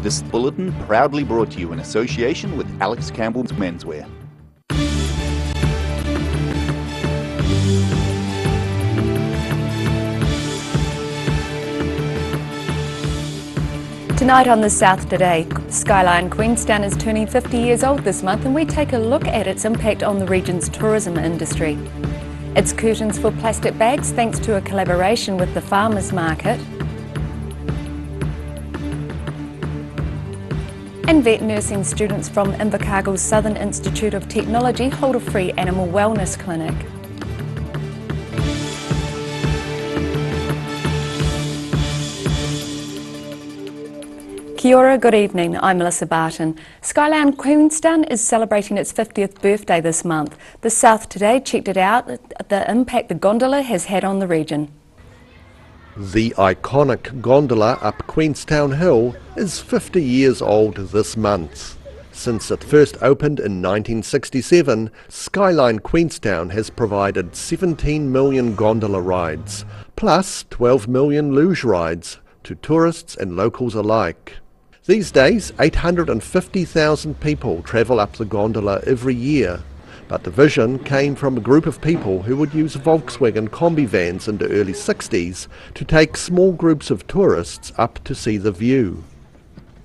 This bulletin proudly brought to you in association with Alex Campbell's Menswear. Tonight on The South Today, Skyline Queenstown is turning 50 years old this month, and we take a look at its impact on the region's tourism industry. Its curtains for plastic bags thanks to a collaboration with the Farmers Market. And vet nursing students from Invercargill's Southern Institute of Technology hold a free animal wellness clinic. Kia ora, good evening, I'm Melissa Barton. Skyline Queenstown is celebrating its 50th birthday this month. The South Today checked it out, the impact the gondola has had on the region. The iconic gondola up Queenstown Hill is 50 years old this month. Since it first opened in 1967, Skyline Queenstown has provided 17 million gondola rides, plus 12 million luge rides to tourists and locals alike. These days, 850,000 people travel up the gondola every year, but the vision came from a group of people who would use Volkswagen Kombi vans in the early 60s to take small groups of tourists up to see the view.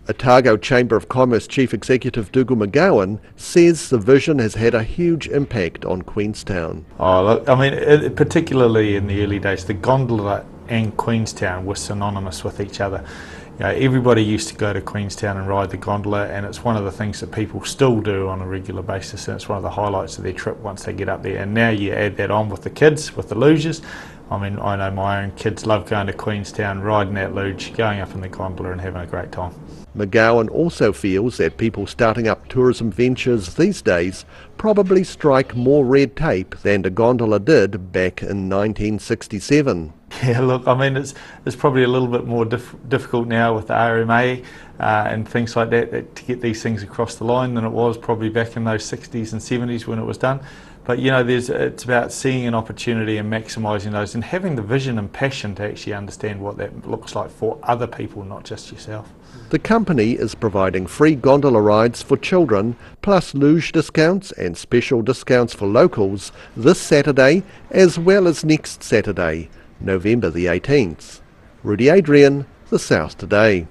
Otago Chamber of Commerce Chief Executive Dougal McGowan says the vision has had a huge impact on Queenstown. Oh, look, I mean, particularly in the early days, the gondola and Queenstown were synonymous with each other. You know, everybody used to go to Queenstown and ride the gondola, and it's one of the things that people still do on a regular basis, and it's one of the highlights of their trip once they get up there. And now you add that on with the kids, with the luges. I mean, I know my own kids love going to Queenstown, riding that luge, going up in the gondola and having a great time. McGowan also feels that people starting up tourism ventures these days probably strike more red tape than the gondola did back in 1967. Yeah, look, I mean, it's probably a little bit more difficult now with the RMA and things like that to get these things across the line than it was probably back in those 60s and 70s when it was done. But you know, it's about seeing an opportunity and maximising those and having the vision and passion to actually understand what that looks like for other people, not just yourself. The company is providing free gondola rides for children, plus luge discounts and special discounts for locals this Saturday as well as next Saturday, November the 18th. Rudy Adrian, The South Today.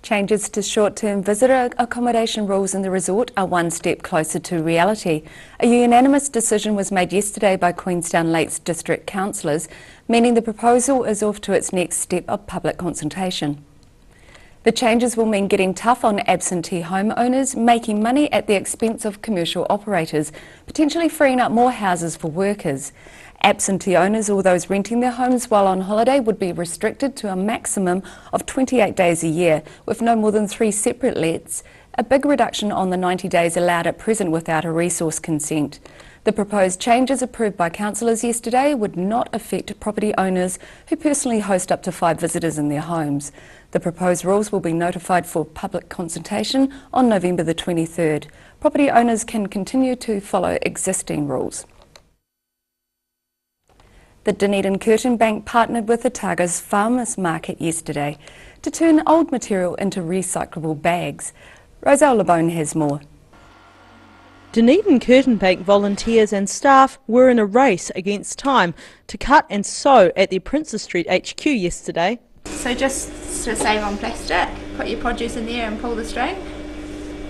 Changes to short-term visitor accommodation rules in the resort are one step closer to reality. A unanimous decision was made yesterday by Queenstown Lakes District Councillors, meaning the proposal is off to its next step of public consultation. The changes will mean getting tough on absentee homeowners, making money at the expense of commercial operators, potentially freeing up more houses for workers. Absentee owners or those renting their homes while on holiday would be restricted to a maximum of 28 days a year, with no more than 3 separate lets, a big reduction on the 90 days allowed at present without a resource consent. The proposed changes approved by councillors yesterday would not affect property owners who personally host up to 5 visitors in their homes. The proposed rules will be notified for public consultation on November the 23rd. Property owners can continue to follow existing rules. The Dunedin Curtain Bank partnered with Otago's Farmers Market yesterday to turn old material into recyclable bags. Roselle LeBone has more. Dunedin Curtain Bank volunteers and staff were in a race against time to cut and sew at their Princes Street HQ yesterday. So just to save on plastic, put your produce in there and pull the string.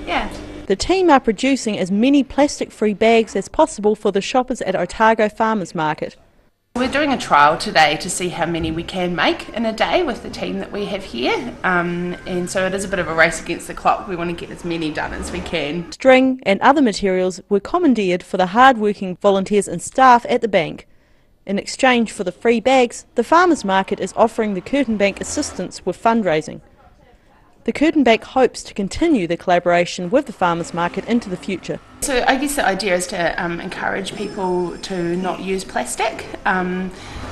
Yeah. The team are producing as many plastic-free bags as possible for the shoppers at Otago Farmers Market. We're doing a trial today to see how many we can make in a day with the team that we have here, and so it is a bit of a race against the clock. We want to get as many done as we can. String and other materials were commandeered for the hard-working volunteers and staff at the bank. In exchange for the free bags, the Farmers Market is offering the Curtain Bank assistance with fundraising. The Curtain Bank hopes to continue the collaboration with the Farmers Market into the future. So I guess the idea is to encourage people to not use plastic.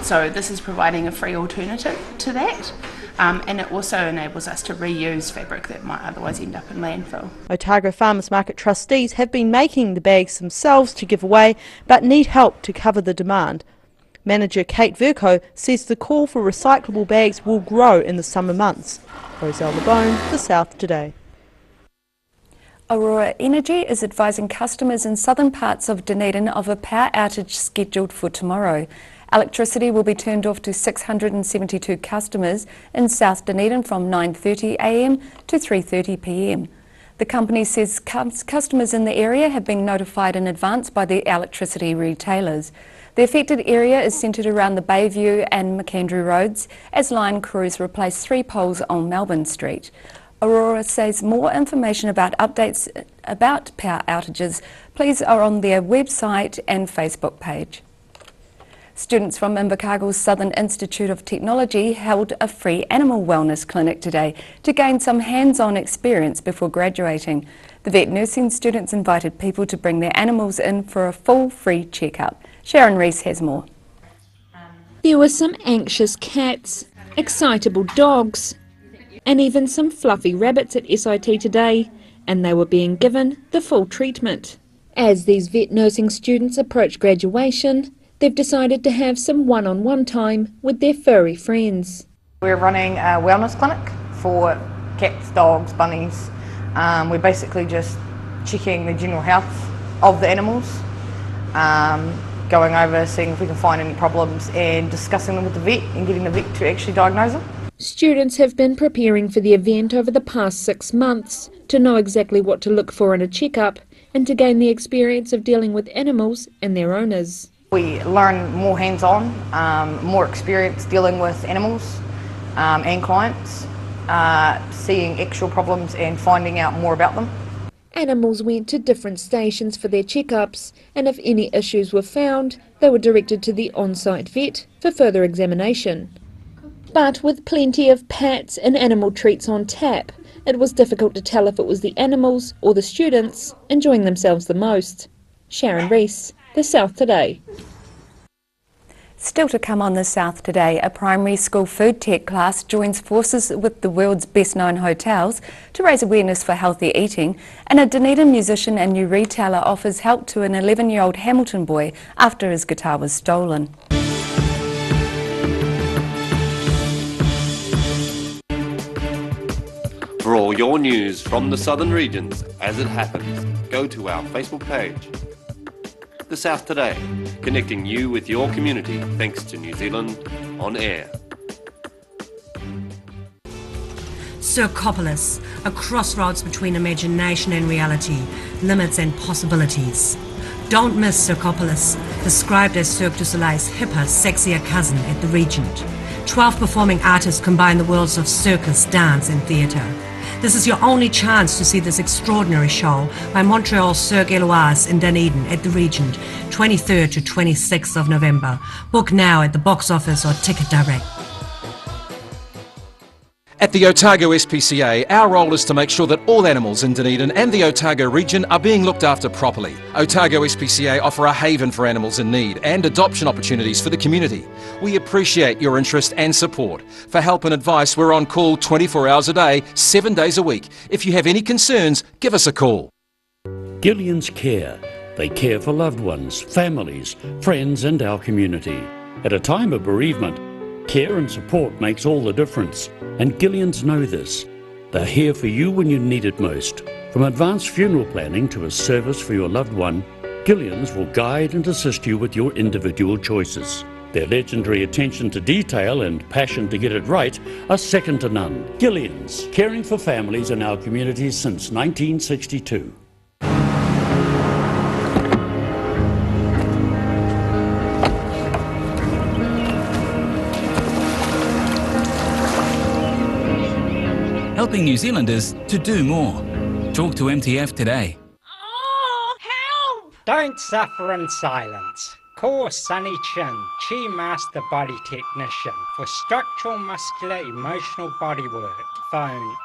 So this is providing a free alternative to that. And it also enables us to reuse fabric that might otherwise end up in landfill. Otago Farmers Market trustees have been making the bags themselves to give away, but need help to cover the demand. Manager Kate Verco says the call for recyclable bags will grow in the summer months. Roselle LeBone, The South Today. Aurora Energy is advising customers in southern parts of Dunedin of a power outage scheduled for tomorrow. Electricity will be turned off to 672 customers in South Dunedin from 9:30 a.m. to 3:30 p.m. The company says customers in the area have been notified in advance by the electricity retailers. The affected area is centred around the Bayview and McAndrew roads as line crews replace 3 poles on Melbourne Street. Aurora says more information about updates about power outages, please are on their website and Facebook page. Students from Invercargill's Southern Institute of Technology held a free animal wellness clinic today to gain some hands-on experience before graduating. The vet nursing students invited people to bring their animals in for a full free checkup. Sharon Rees has more. There were some anxious cats, excitable dogs, and even some fluffy rabbits at SIT today, and they were being given the full treatment. As these vet nursing students approach graduation, they've decided to have some one-on-one time with their furry friends. We're running a wellness clinic for cats, dogs, bunnies. We're basically just checking the general health of the animals, going over, seeing if we can find any problems and discussing them with the vet and getting the vet to actually diagnose them. Students have been preparing for the event over the past 6 months to know exactly what to look for in a checkup and to gain the experience of dealing with animals and their owners. We learn more hands-on, more experience dealing with animals and clients, seeing actual problems and finding out more about them. Animals went to different stations for their checkups, and if any issues were found, they were directed to the on-site vet for further examination. But with plenty of pats and animal treats on tap, it was difficult to tell if it was the animals or the students enjoying themselves the most. Sharon Rees, The South Today. Still to come on The South Today, a primary school food tech class joins forces with the world's best-known hotels to raise awareness for healthy eating, and a Dunedin musician and new retailer offers help to an 11-year-old Hamilton boy after his guitar was stolen. For all your news from the southern regions as it happens, go to our Facebook page. The South Today, connecting you with your community thanks to New Zealand On Air. Circopolis, a crossroads between imagination and reality, limits and possibilities. Don't miss Circopolis, described as Cirque du Soleil's hipper, sexier cousin at the Regent. 12 performing artists combine the worlds of circus, dance and theatre. This is your only chance to see this extraordinary show by Montreal's Cirque Éloise in Dunedin at the Regent, 23rd to 26th of November. Book now at the box office or Ticket Direct. At the Otago SPCA, our role is to make sure that all animals in Dunedin and the Otago region are being looked after properly. Otago SPCA offer a haven for animals in need and adoption opportunities for the community. We appreciate your interest and support. For help and advice, we're on call 24 hours a day, 7 days a week. If you have any concerns, give us a call. Gillian's Care. They care for loved ones, families, friends and our community. At a time of bereavement, care and support makes all the difference, and Gillians know this. They're here for you when you need it most. From advanced funeral planning to a service for your loved one, Gillians will guide and assist you with your individual choices. Their legendary attention to detail and passion to get it right are second to none. Gillians, caring for families in our community since 1962. Helping New Zealanders to do more. Talk to MTF today. Oh, help! Don't suffer in silence. Call Sunny Chin, Chi Master Body Technician for structural, muscular, emotional bodywork. Phone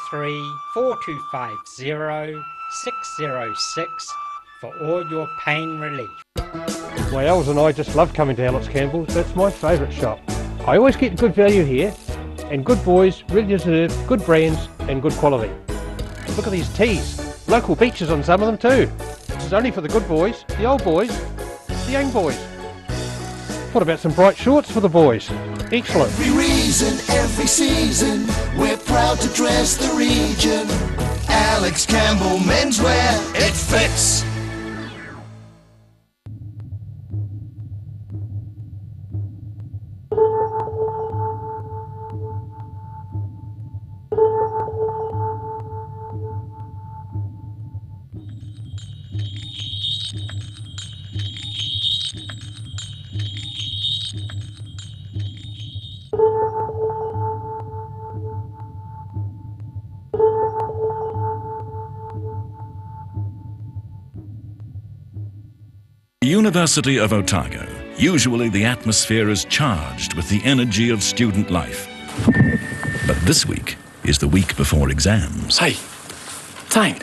03 4250 606 for all your pain relief. My Els and I just love coming to Alex Campbell's. That's my favourite shop. I always get good value here, and good boys, really deserve good brands and good quality. Look at these tees. Local beaches on some of them too. This is only for the good boys, the old boys, the young boys. What about some bright shorts for the boys? Excellent. Every reason, every season, we're proud to dress the region. Alex Campbell Menswear, it fits. University of Otago. Usually the atmosphere is charged with the energy of student life. But this week is the week before exams. Hey, Tane.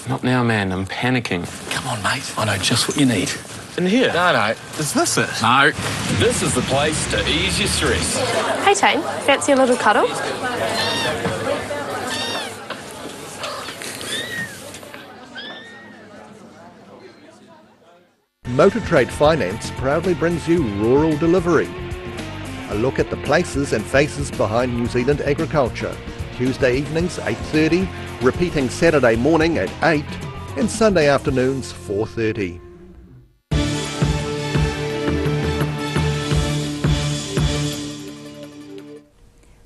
Not now, man. I'm panicking. Come on, mate. I know just what you need. In here? No. Is this it? No. This is the place to ease your stress. Hey, Tane. Fancy a little cuddle? Motor Trade Finance proudly brings you Rural Delivery. A look at the places and faces behind New Zealand agriculture. Tuesday evenings 8:30, repeating Saturday morning at 8 and Sunday afternoons 4:30.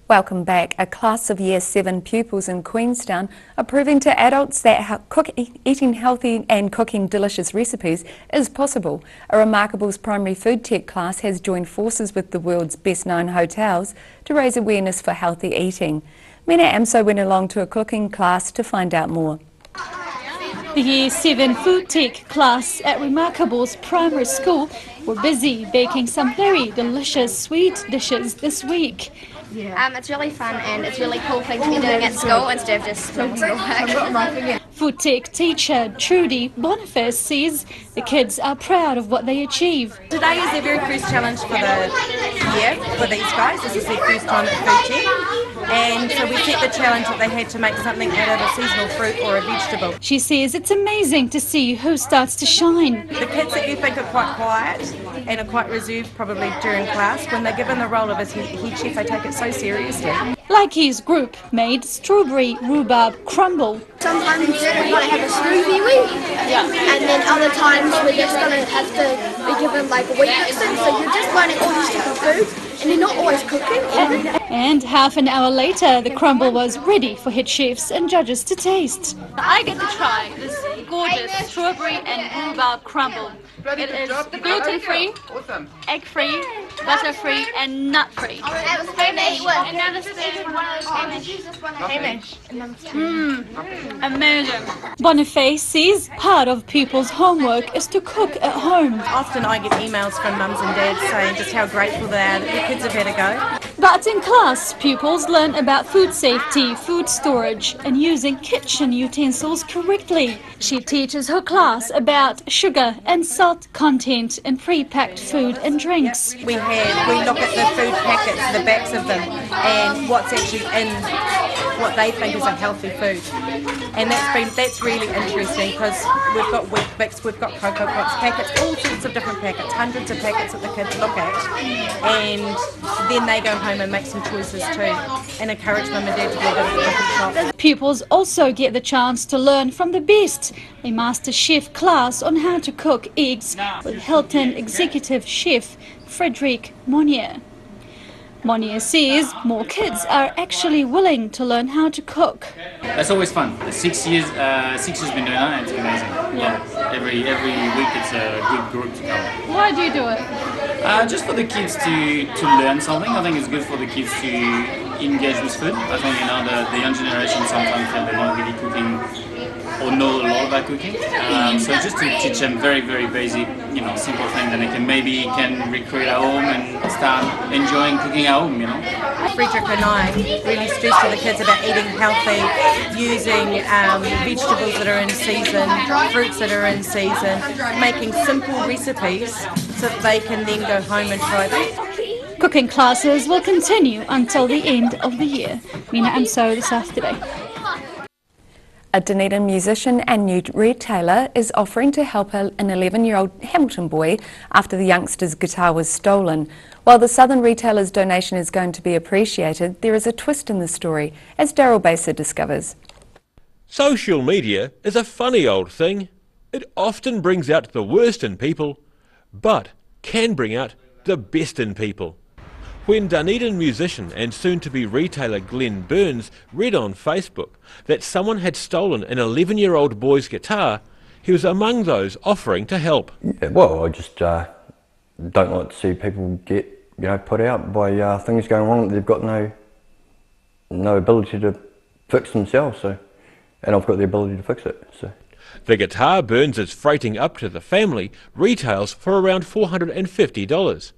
Welcome back. A class of Year 7 pupils in Queenstown are proving to adults that eating healthy and cooking delicious recipes is possible. A Remarkables primary food tech class has joined forces with the world's best known hotels to raise awareness for healthy eating. Mina Amso went along to a cooking class to find out more. The Year 7 food tech class at Remarkables Primary School were busy baking some very delicious sweet dishes this week. It's really fun and it's really cool thing to be doing at school instead of just normal school work. Food tech teacher Trudy Boniface says the kids are proud of what they achieve. Today is their very first challenge for the year for these guys. This is their first time at food tech. And so we set the challenge that they had to make something out of a seasonal fruit or a vegetable. She says it's amazing to see who starts to shine. The kids that you think are quite quiet and are quite reserved probably during class, when they're given the role of as head chef, they take it so seriously. Like his group made strawberry rhubarb crumble. Sometimes we're going to have a smoothie and then other times we're just going to have to be given like a wheat mixing, so you're just learning all these different foods and you're not always cooking. And half an hour later, the crumble was ready for head chefs and judges to taste. I get to try this gorgeous strawberry and rhubarb crumble. It is gluten-free, egg-free, butter-free and nut-free. Another spoon, one of those amazing. Boniface says part of pupils' homework is to cook at home. Often I get emails from mums and dads saying just how grateful they are that their kids have had a go. But in class, pupils learn about food safety, food storage and using kitchen utensils correctly. She teaches her class about sugar and salt content in pre-packed food and drinks. We look at the food packets, the backs of them, and what's actually in what they think is a healthy food. And that's really interesting because we've got Wheat Bix, we've got Cocoa Pops packets, all sorts of different packets, hundreds of packets that the kids look at, and then they go home and make some choices too, and encourage mum and dad to do a bit of a cooking shop. Pupils also get the chance to learn from the best, a master chef class on how to cook eggs with Hilton executive chef Frederic Monnier. Monnier says more kids are actually willing to learn how to cook. That's always fun. 6 years been doing that and it's amazing. Yeah. Every week it's a good group to come. Why do you do it? Just for the kids to learn something. I think it's good for the kids to engage with food. I think the young generation sometimes feel they're not really cooking or know a lot about cooking. So just to teach them very, very basic, simple things that they can recreate at home and start enjoying cooking at home, Frederick and I really stress to the kids about eating healthy, using vegetables that are in season, fruits that are in season, making simple recipes so that they can then go home and try them. Cooking classes will continue until the end of the year. Mina Amso this Saturday. A Dunedin musician and new retailer is offering to help an 11-year-old Hamilton boy after the youngster's guitar was stolen. While the Southern retailer's donation is going to be appreciated, there is a twist in the story, as Daryl Baser discovers. Social media is a funny old thing. It often brings out the worst in people, but can bring out the best in people. When Dunedin musician and soon-to-be retailer Glenn Burns read on Facebook that someone had stolen an 11-year-old boy's guitar, he was among those offering to help. Yeah, well, I just don't like to see people get, put out by things going wrong that they've got no ability to fix themselves. So, and I've got the ability to fix it. So. The guitar Burns is freighting up to the family retails for around $450,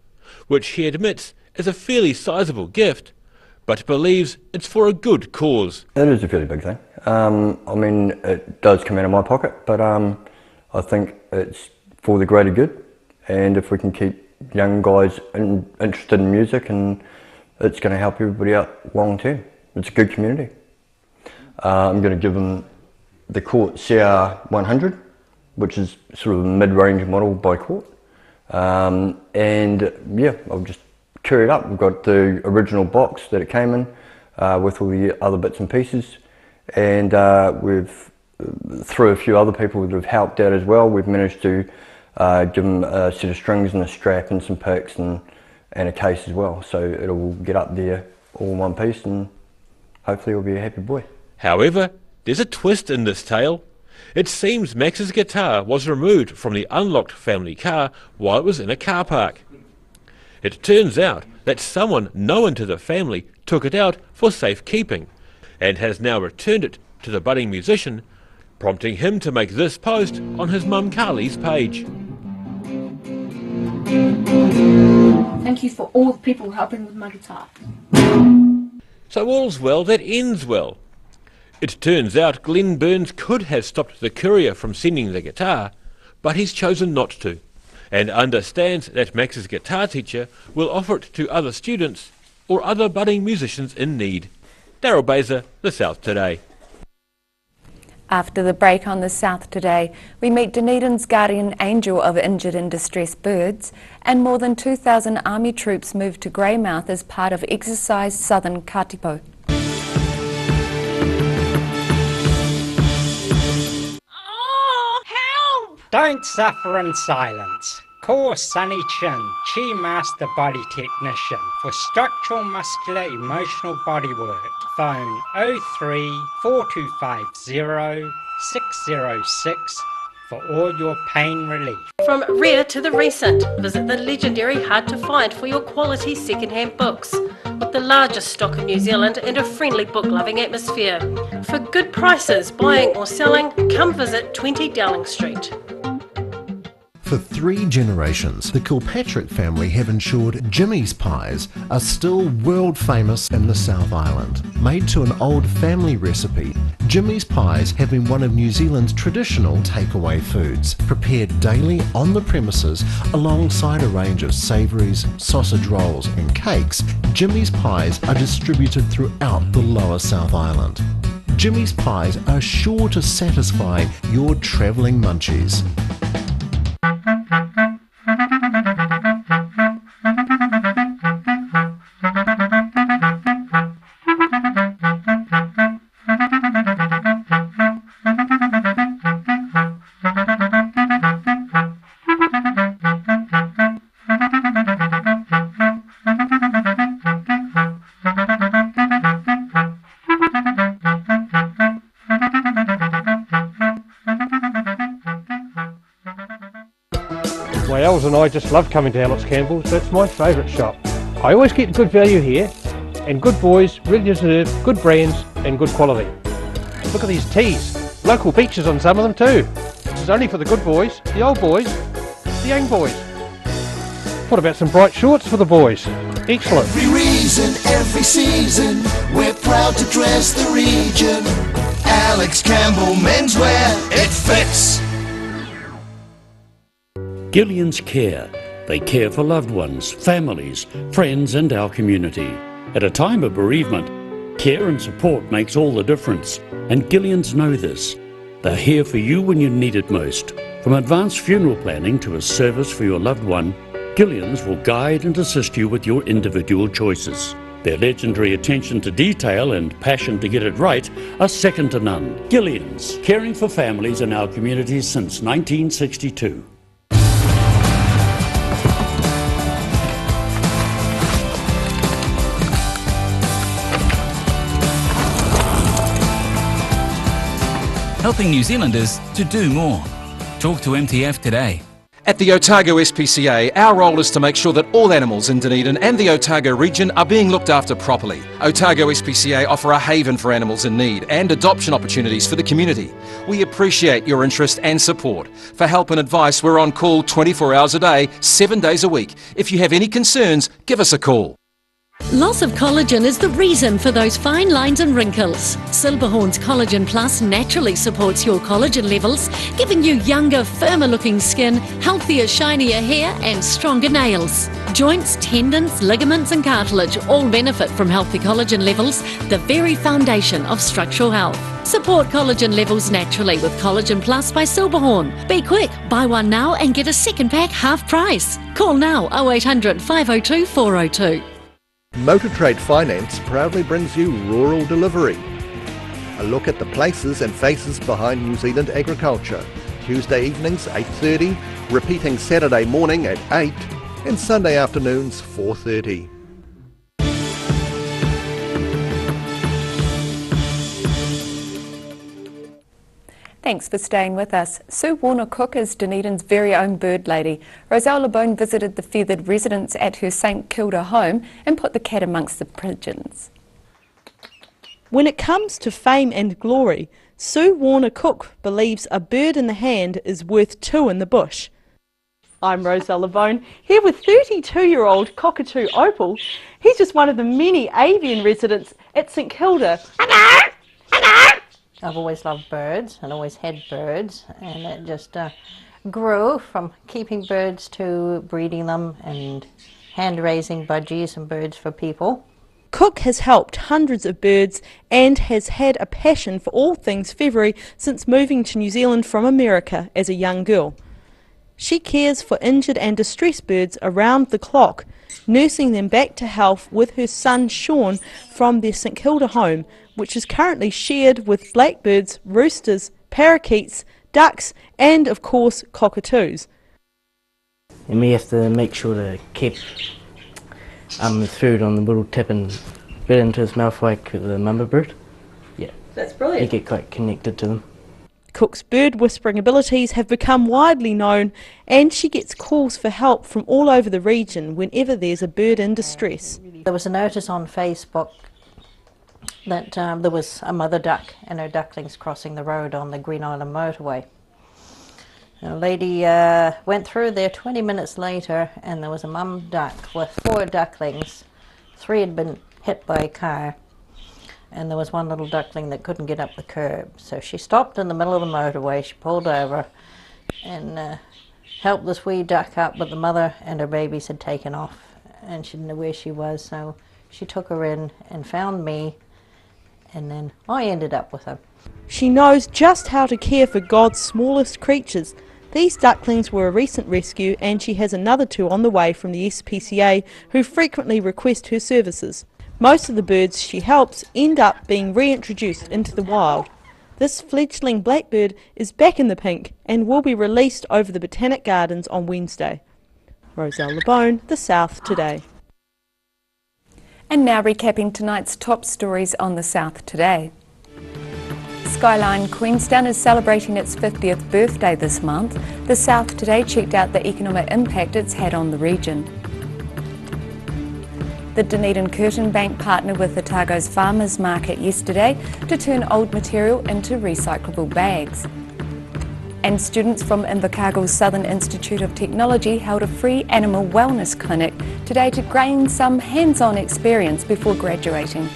which he admits is a fairly sizable gift, but believes it's for a good cause. It is a fairly big thing. I mean, it does come out of my pocket, but I think it's for the greater good, and if we can keep young guys interested in music, and it's going to help everybody out long term. It's a good community. I'm going to give them the Court CR100, which is sort of a mid-range model by Court, and yeah, I'll just carry it up. We've got the original box that it came in with all the other bits and pieces, and we've, through a few other people that have helped out as well, we've managed to give them a set of strings and a strap and some picks and a case as well, so it'll get up there all in one piece, and hopefully he'll be a happy boy. However, there's a twist in this tale. It seems Max's guitar was removed from the unlocked family car while it was in a car park. It turns out that someone known to the family took it out for safekeeping and has now returned it to the budding musician, prompting him to make this post on his mum Carly's page. Thank you for all the people helping with my guitar. So all's well that ends well. It turns out Glenn Burns could have stopped the courier from sending the guitar, but he's chosen not to, and understands that Max's guitar teacher will offer it to other students or other budding musicians in need. Daryl Baser, The South Today. After the break on The South Today, we meet Dunedin's guardian angel of injured and distressed birds, and more than 2,000 army troops moved to Greymouth as part of Exercise Southern Katipo. Don't suffer in silence. Call Sunny Chin, Chi Master Body Technician, for structural, muscular, emotional bodywork. Phone 03 4250 606 for all your pain relief. From rare to the recent, visit the legendary Hard to Find for your quality second-hand books. With the largest stock in New Zealand and a friendly book-loving atmosphere. For good prices, buying or selling, come visit 20 Dowling Street. For 3 generations, the Kilpatrick family have ensured Jimmy's pies are still world famous in the South Island. Made to an old family recipe, Jimmy's pies have been one of New Zealand's traditional takeaway foods, prepared daily on the premises alongside a range of savouries, sausage rolls and cakes. Jimmy's pies are distributed throughout the lower South Island. Jimmy's pies are sure to satisfy your travelling munchies. My Els and I just love coming to Alex Campbell's. That's my favourite shop. I always get good value here, and good boys really deserve good brands and good quality. Look at these tees. Local beaches on some of them too. This is only for the good boys, the old boys, the young boys. What about some bright shorts for the boys? Excellent. Every reason, every season, we're proud to dress the region. Alex Campbell Menswear, it fits. Gillian's Care. They care for loved ones, families, friends and our community. At a time of bereavement, Care and support makes all the difference, and Gillians know this. They're here for you when you need it most. From advanced funeral planning to a service for your loved one, Gillians will guide and assist you with your individual choices. Their legendary attention to detail and passion to get it right are second to none. Gillians, caring for families in our communities since 1962. Helping New Zealanders to do more. Talk to MTF today. At the Otago SPCA, our role is to make sure that all animals in Dunedin and the Otago region are being looked after properly. Otago SPCA offer a haven for animals in need and adoption opportunities for the community. We appreciate your interest and support. For help and advice, we're on call 24 hours a day, 7 days a week. If you have any concerns, give us a call. Loss of collagen is the reason for those fine lines and wrinkles. Silberhorn's Collagen Plus naturally supports your collagen levels, giving you younger, firmer looking skin, healthier, shinier hair and stronger nails. Joints, tendons, ligaments and cartilage all benefit from healthy collagen levels, the very foundation of structural health. Support collagen levels naturally with Collagen Plus by Silberhorn. Be quick, buy one now and get a second pack half price. Call now 0800 502 402. Motor Trade Finance proudly brings you Rural Delivery. A look at the places and faces behind New Zealand agriculture. Tuesday evenings 8:30, repeating Saturday morning at 8 and Sunday afternoons 4:30. Thanks for staying with us. Sue Warner-Cook is Dunedin's very own bird lady. Roselle LeBone visited the feathered residents at her St Kilda home and put the cat amongst the pigeons. When it comes to fame and glory, Sue Warner-Cook believes a bird in the hand is worth two in the bush. I'm Roselle LeBone, here with 32-year-old Cockatoo Opal. He's just one of the many avian residents at St Kilda. I've always loved birds and always had birds, and it just grew from keeping birds to breeding them and hand-raising budgies and birds for people. Cook has helped hundreds of birds and has had a passion for all things feathery since moving to New Zealand from America as a young girl. She cares for injured and distressed birds around the clock, nursing them back to health with her son Sean from their St Kilda home, which is currently shared with blackbirds, roosters, parakeets, ducks and of course cockatoos. And we have to make sure to keep the food on the little tip and bit into his mouth like the mama bird. Yeah, that's brilliant. You get quite connected to them. Cook's bird whispering abilities have become widely known, and she gets calls for help from all over the region whenever there's a bird in distress. There was a notice on Facebook that there was a mother duck and her ducklings crossing the road on the Green Island motorway. A lady went through there 20 minutes later, and there was a mum duck with 4 ducklings. 3 had been hit by a car, and there was one little duckling that couldn't get up the curb. So she stopped in the middle of the motorway, she pulled over and helped this wee duck up, but the mother and her babies had taken off and she didn't know where she was, so she took her in and found me, and then I ended up with her. She knows just how to care for God's smallest creatures. These ducklings were a recent rescue, and she has another 2 on the way from the SPCA who frequently request her services. Most of the birds she helps end up being reintroduced into the wild. This fledgling blackbird is back in the pink and will be released over the Botanic Gardens on Wednesday. Roselle LeBone, The South Today. And now recapping tonight's top stories on The South Today. Skyline Queenstown is celebrating its 50th birthday this month. The South Today checked out the economic impact it's had on the region. The Dunedin Curtin Bank partnered with Otago's Farmers Market yesterday to turn old material into recyclable bags. And students from Invercargill's Southern Institute of Technology held a free animal wellness clinic today to gain some hands-on experience before graduating.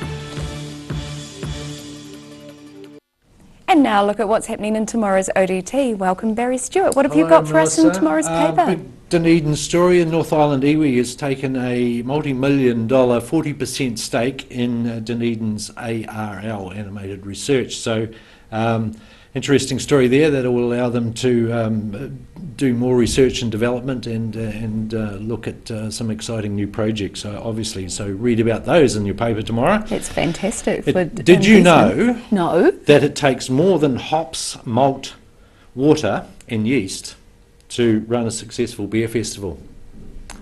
And now look at what's happening in tomorrow's ODT. Welcome Barry Stewart. What have you got for us in tomorrow's paper? Dunedin story. In North Island iwi has taken a multi-million-dollar 40% stake in Dunedin's ARL, Animated Research. So interesting story there that will allow them to do more research and development and look at some exciting new projects. So obviously, so read about those in your paper tomorrow. That's fantastic. Did you know No. that it takes more than hops, malt, water and yeast to run a successful beer festival?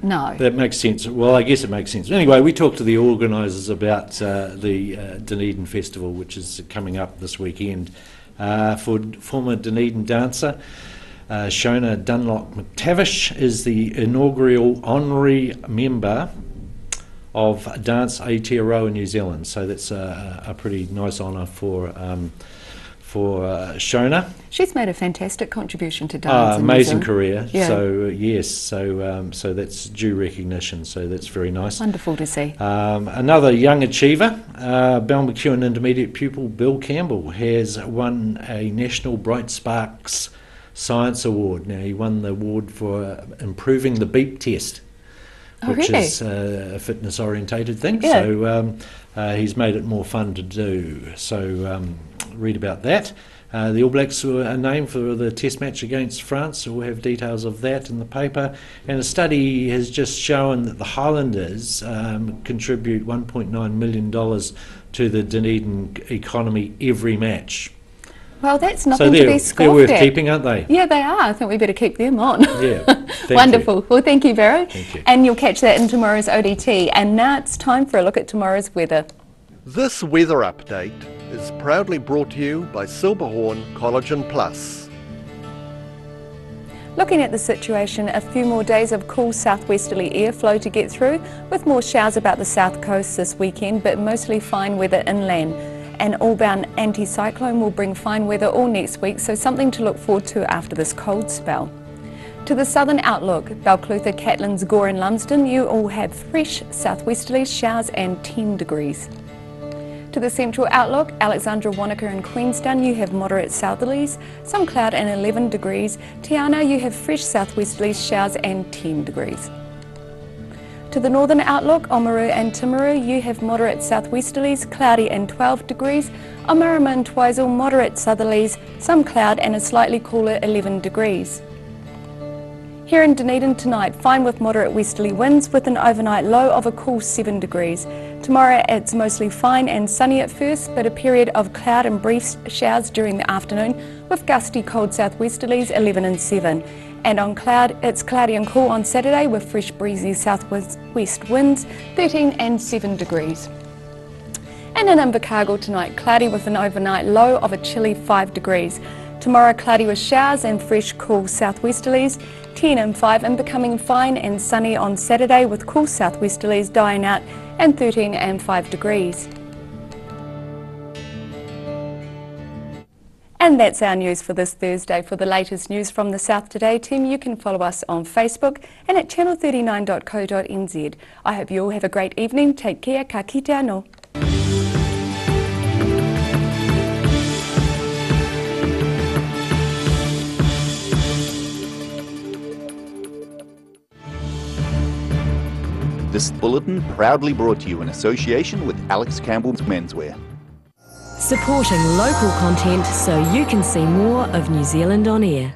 No. That makes sense. Well, I guess it makes sense. Anyway, we talked to the organisers about the Dunedin Festival, which is coming up this weekend. For former Dunedin dancer Shona Dunlop McTavish is the inaugural honorary member of Dance Aotearoa New Zealand. So that's a pretty nice honour for Shona. She's made a fantastic contribution to dance. Amazing career. Yeah. So yes, so that's due recognition. So that's very nice. Wonderful to see. Another young achiever, Balmacewen Intermediate pupil Bill Campbell has won a National Bright Sparks Science Award. Now he won the award for improving the beep test, which really? is a fitness orientated thing. Yeah. So he's made it more fun to do. So read about that. The All Blacks were named for the test match against France, so we'll have details of that in the paper. And a study has just shown that the Highlanders contribute $1.9 million to the Dunedin economy every match. Well, that's So nothing to be scoffed they're worth at. keeping, aren't they? Yeah, they are. I think we better keep them on. Yeah. Thank Wonderful. you. Well, thank you, Vero. Thank you. And you'll catch that in tomorrow's ODT. And now it's time for a look at tomorrow's weather. This weather update is proudly brought to you by Silberhorn Collagen Plus. Looking at the situation, a few more days of cool southwesterly airflow to get through, with more showers about the south coast this weekend, but mostly fine weather inland. An all-bound anticyclone will bring fine weather all next week, so something to look forward to after this cold spell. To the southern outlook, Balclutha, Catlins, Gore and Lumsden, you all have fresh southwesterly showers and 10 degrees. To the central outlook, Alexandra, Wanaka and Queenstown, you have moderate southerlies, some cloud and 11 degrees. Te Anau, you have fresh southwesterlies, showers and 10 degrees. To the northern outlook, Oamaru and Timaru, you have moderate southwesterlies, cloudy and 12 degrees. Omarama and Twizel, moderate southerlies, some cloud and a slightly cooler 11 degrees. Here in Dunedin tonight, fine with moderate westerly winds with an overnight low of a cool 7 degrees. Tomorrow it's mostly fine and sunny at first, but a period of cloud and brief showers during the afternoon with gusty cold southwesterlies 11 and 7. And on cloud, it's cloudy and cool on Saturday with fresh breezy southwest winds 13 and 7 degrees. And in Invercargill tonight, cloudy with an overnight low of a chilly 5 degrees. Tomorrow cloudy with showers and fresh cool southwesterlies, 10 and 5, and becoming fine and sunny on Saturday with cool southwesterlies dying out and 13 and 5 degrees. And that's our news for this Thursday. For the latest news from the South Today team, you can follow us on Facebook and at channel39.co.nz. I hope you all have a great evening. Take care. Ka kite anō. This bulletin proudly brought to you in association with Alex Campbell's Menswear. Supporting local content so you can see more of New Zealand on air.